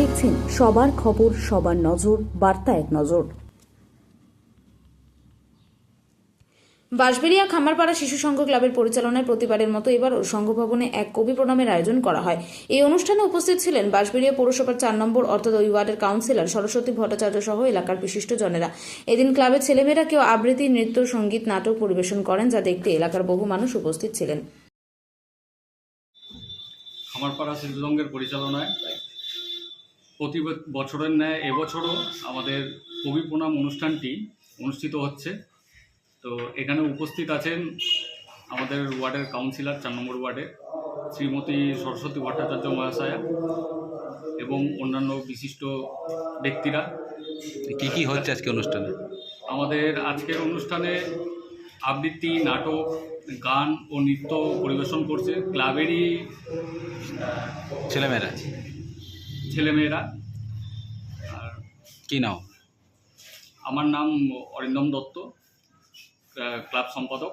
দেখছেন সবার খবর, সবার নজর, বার্তা এক নজর। বাঁশবেড়িয়া খামারপাড়া শিশু সংঘ ক্লাবের পরিচালনায় প্রতিবারের মতো এবারও সংঘ ভবনে এক কবি প্রণামের আয়োজন করা হয়। এই অনুষ্ঠানে উপস্থিত ছিলেন বাঁশবেড়িয়া পৌরসভার 4 নম্বর অর্থাৎ ওই ওয়ার্ডের কাউন্সিলর সরস্বতী ভট্টাচার্য সহ এলাকার বিশিষ্ট জনেরা। এদিন ক্লাবের ছেলেমেয়েরা কেউ আবৃত্তি, নৃত্য, সঙ্গীত, নাটক পরিবেশন করেন, যা দেখতে এলাকার বহু মানুষ উপস্থিত ছিলেন। খামারপাড়া শিশু সংঘের পরিচালনায় প্রতি বছরের ন্যায় এবছরও আমাদের কবি প্রণাম অনুষ্ঠানটি অনুষ্ঠিত হচ্ছে। তো এখানে উপস্থিত আছেন আমাদের ওয়ার্ডের কাউন্সিলর 4 নম্বর ওয়ার্ডের শ্রীমতী সরস্বতী ভট্টাচার্য মহাশয়া এবং অন্যান্য বিশিষ্ট ব্যক্তিরা। কি হচ্ছে আজকে অনুষ্ঠানে? আমাদের আজকের অনুষ্ঠানে আবৃত্তি, নাটক, গান ও নৃত্য পরিবেশন করছে ক্লাবেরই ছেলেমেয়েরা। আর কি নাম? আমার নাম অরিন্দম দত্ত, ক্লাব সম্পাদক।